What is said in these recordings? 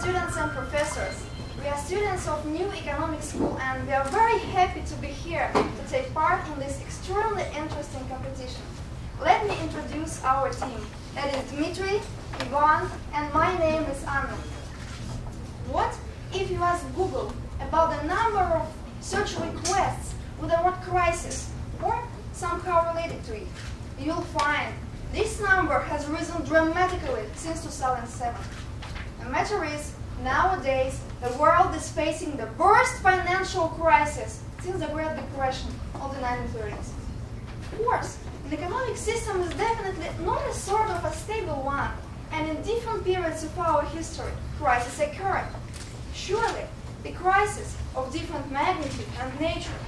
students and professors. We are students of New Economic School and we are very happy to be here to take part in this extremely interesting competition. Let me introduce our team. That is Dmitry, Ivan, and my name is Anna. What if you ask Google about the number of search requests with the word crisis or somehow related to it? You'll find this number has risen dramatically since 2007. The matter is, nowadays, the world is facing the worst financial crisis since the Great Depression of the 1930s. Of course, the economic system is definitely not a sort of a stable one, and in different periods of our history, crises occur. Surely, the crisis of different magnitude and nature.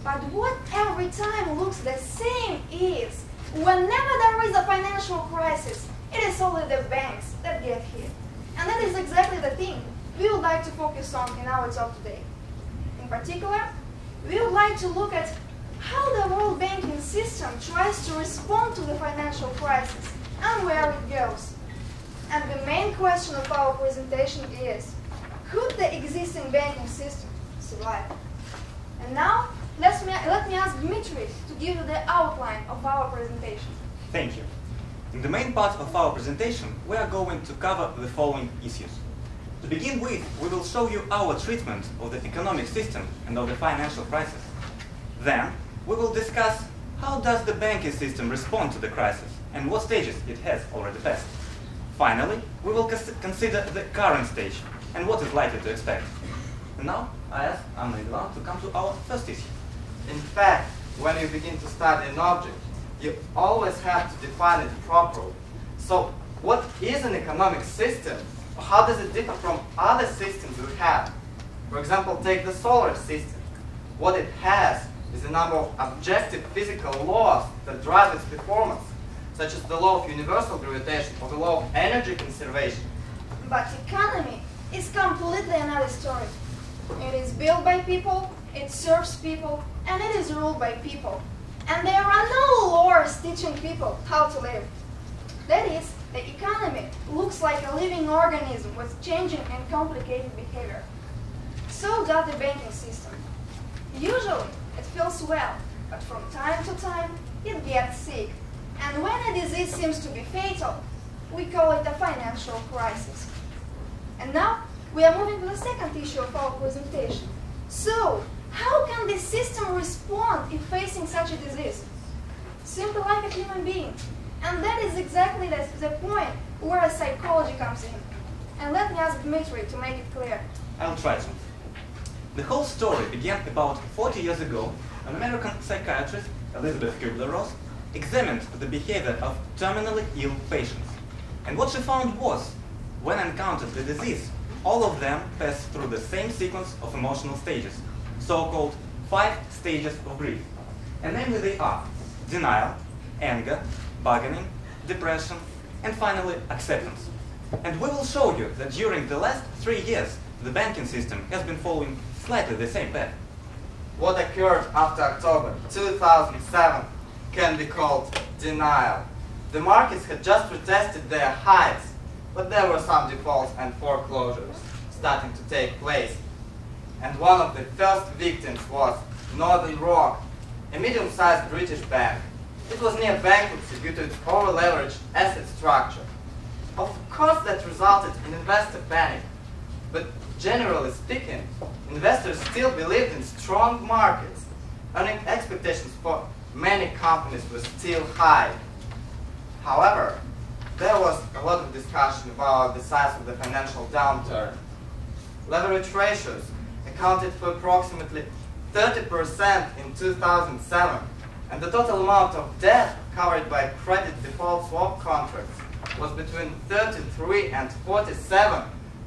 But what every time looks the same is, whenever there is a financial crisis, it is only the banks that get hit. And that is exactly the thing we would like to focus on in our talk today. In particular, we would like to look at how the world banking system tries to respond to the financial crisis and where it goes. And the main question of our presentation is, could the existing banking system survive? And now, let me ask Dmitry to give you the outline of our presentation. Thank you. In the main part of our presentation, we are going to cover the following issues. To begin with, we will show you our treatment of the economic system and of the financial crisis. Then, we will discuss how does the banking system respond to the crisis and what stages it has already passed. Finally, we will consider the current stage and what is likely to expect. And now, I ask Anna and Ivan to come to our first issue. In fact, when you begin to study an object, you always have to define it properly. So, what is an economic system? How does it differ from other systems we have? For example, take the solar system. What it has is a number of objective physical laws that drive its performance, such as the law of universal gravitation or the law of energy conservation. But economy is completely another story. It is built by people, it serves people, and it is ruled by people. And there are no laws teaching people how to live. That is, the economy looks like a living organism with changing and complicated behavior. So does the banking system. Usually, it feels well, but from time to time, it gets sick. And when a disease seems to be fatal, we call it a financial crisis. And now, we are moving to the second issue of our presentation. So, how can the system respond if facing such a disease? Simply like a human being. And that is exactly the point where psychology comes in. And let me ask Dmitry to make it clear. I'll try to. The whole story began about 40 years ago. An American psychiatrist, Elizabeth Kubler-Ross, examined the behavior of terminally ill patients. And what she found was, when encountered the disease, all of them pass through the same sequence of emotional stages, so-called 5 stages of grief. And namely they are denial, anger, bargaining, depression, and finally acceptance. And we will show you that during the last 3 years, the banking system has been following slightly the same path. What occurred after October 2007 can be called denial. The markets had just retested their heights, but there were some defaults and foreclosures starting to take place. And one of the first victims was Northern Rock, a medium-sized British bank. It was near bankruptcy due to its over-leveraged asset structure. Of course, that resulted in investor panic, but generally speaking, investors still believed in strong markets. Earning expectations for many companies were still high. However, there was a lot of discussion about the size of the financial downturn. Leverage ratios accounted for approximately 30% in 2007, and the total amount of debt covered by credit default swap contracts was between 33 and 47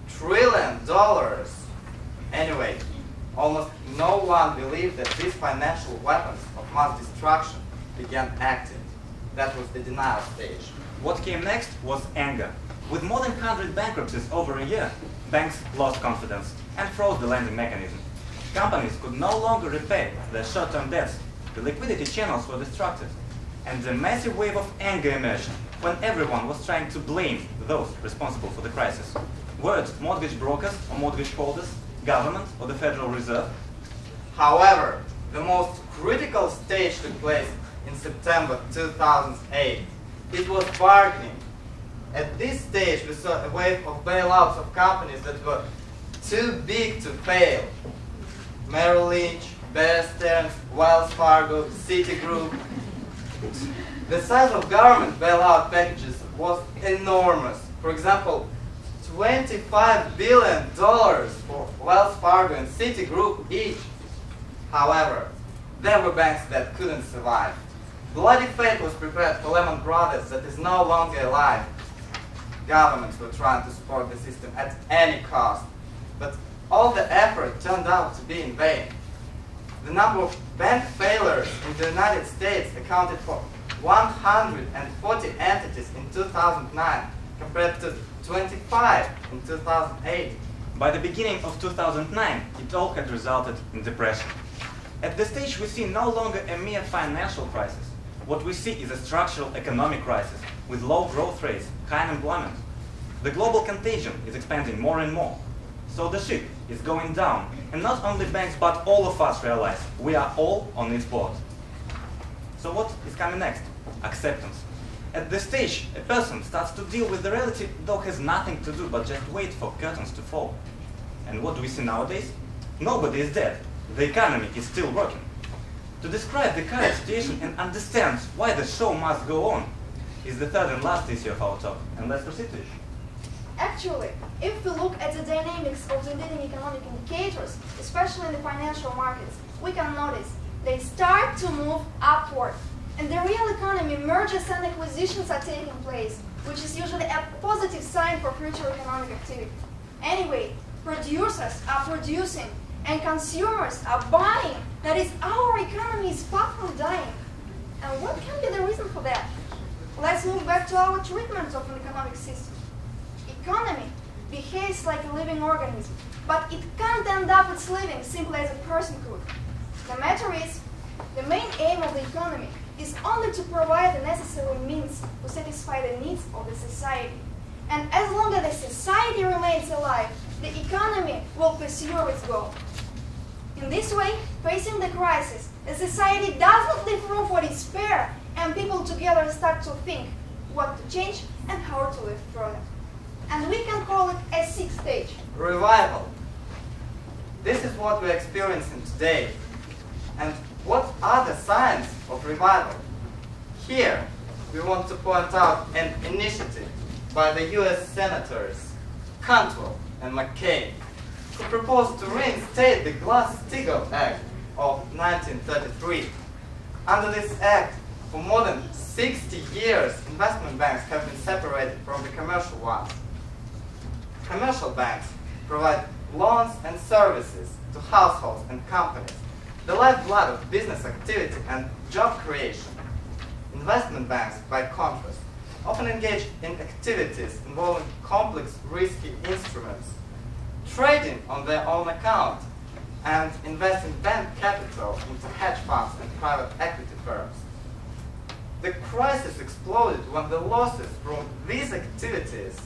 trillion dollars. Anyway, almost no one believed that these financial weapons of mass destruction began acting. That was the denial stage. What came next was anger. With more than 100 bankruptcies over a year, banks lost confidence and froze the lending mechanism. Companies could no longer repay their short-term debts. The liquidity channels were disrupted. And a massive wave of anger emerged when everyone was trying to blame those responsible for the crisis. Were it mortgage brokers or mortgage holders, government or the Federal Reserve? However, the most critical stage took place in September 2008. It was bargaining. At this stage, we saw a wave of bailouts of companies that were too big to fail. Merrill Lynch, Bear Stearns, Wells Fargo, Citigroup. The size of government bailout packages was enormous. For example, $25 billion for Wells Fargo and Citigroup each. However, there were banks that couldn't survive. Bloody fate was prepared for Lehman Brothers that is no longer alive. Governments were trying to support the system at any cost, but all the effort turned out to be in vain. The number of bank failures in the United States accounted for 140 entities in 2009 compared to 25 in 2008. By the beginning of 2009, it all had resulted in depression. At this stage, we see no longer a mere financial crisis. What we see is a structural economic crisis with low growth rates, high unemployment. The global contagion is expanding more and more. So the ship is going down, and not only banks but all of us realize we are all on its boat. So what is coming next? Acceptance. At this stage, a person starts to deal with the reality though has nothing to do but just wait for curtains to fall. And what do we see nowadays? Nobody is dead. The economy is still working. To describe the current situation and understand why the show must go on is the third and last issue of our talk. And let's proceed to it. Actually, if we look at the dynamics of the leading economic indicators, especially in the financial markets, we can notice they start to move upward. And the real economy, mergers and acquisitions are taking place, which is usually a positive sign for future economic activity. Anyway, producers are producing and consumers are buying. That is, our economy is far from dying. And what can be the reason for that? Let's move back to our treatment of an economic system. Economy behaves like a living organism, but it can't end up its living simply as a person could. The matter is, the main aim of the economy is only to provide the necessary means to satisfy the needs of the society. And as long as the society remains alive, the economy will pursue its goal. In this way, facing the crisis, the society doesn't leave room for despair, and people together start to think what to change and how to live further. And we can call it a sixth stage. Revival. This is what we're experiencing today. And what are the signs of revival? Here, we want to point out an initiative by the US Senators Cantwell and McCain, who proposed to reinstate the Glass-Steagall Act of 1933. Under this act, for more than 60 years, investment banks have been separated from the commercial ones. Commercial banks provide loans and services to households and companies, the lifeblood of business activity and job creation. Investment banks, by contrast, often engage in activities involving complex, risky instruments, trading on their own account, and investing bank capital into hedge funds and private equity firms. The crisis exploded when the losses from these activities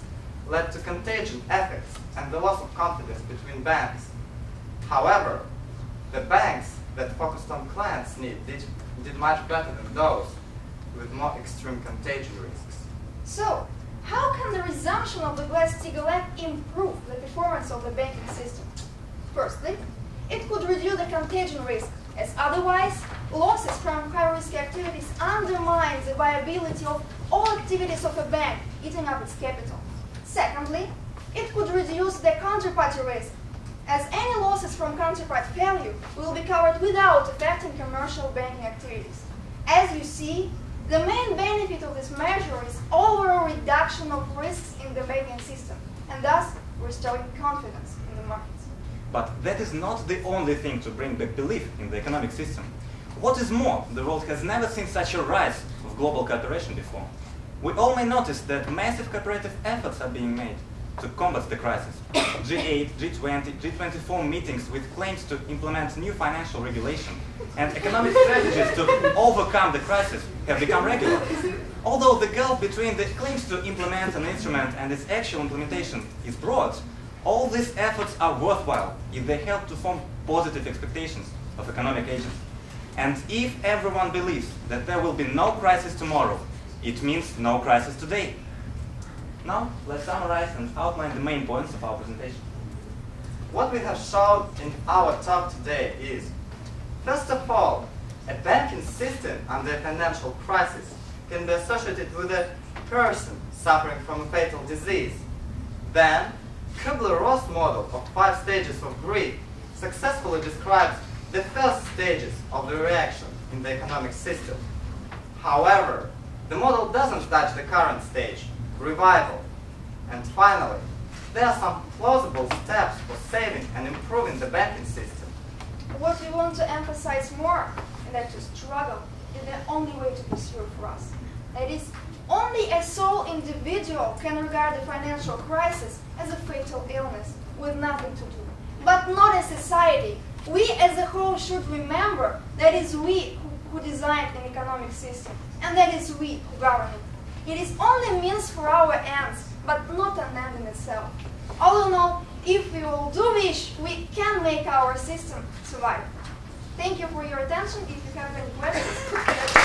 led to contagion effects and the loss of confidence between banks. However, the banks that focused on clients' needs did much better than those with more extreme contagion risks. So, how can the resumption of the Glass-Steagall Act improve the performance of the banking system? Firstly, it could reduce the contagion risk, as otherwise, losses from high-risk activities undermine the viability of all activities of a bank, eating up its capital. Secondly, it could reduce the counterparty risk, as any losses from counterparty failure will be covered without affecting commercial banking activities. As you see, the main benefit of this measure is overall reduction of risks in the banking system, and thus restoring confidence in the markets. But that is not the only thing to bring back belief in the economic system. What is more, the world has never seen such a rise of global cooperation before. We all may notice that massive cooperative efforts are being made to combat the crisis. G8, G20, G24 meetings with claims to implement new financial regulation and economic strategies to overcome the crisis have become regular. Although the gulf between the claims to implement an instrument and its actual implementation is broad, all these efforts are worthwhile if they help to form positive expectations of economic agents. And if everyone believes that there will be no crisis tomorrow, it means no crisis today. Now, let's summarize and outline the main points of our presentation. What we have shown in our talk today is, first of all, a banking system under a financial crisis can be associated with a person suffering from a fatal disease. Then, Kubler-Ross model of 5 stages of grief successfully describes the first stages of the reaction in the economic system. However, the model doesn't touch the current stage, revival. And finally, there are some plausible steps for saving and improving the banking system. What we want to emphasize more is that to struggle is the only way to pursue for us. That is, only a sole individual can regard the financial crisis as a fatal illness with nothing to do. But not a society. We as a whole should remember that it is we who designed an economic system, and that is we who govern it. It is only a means for our ends, but not an end in itself. All in all, if we will do wish, we can make our system survive. Thank you for your attention. If you have any questions,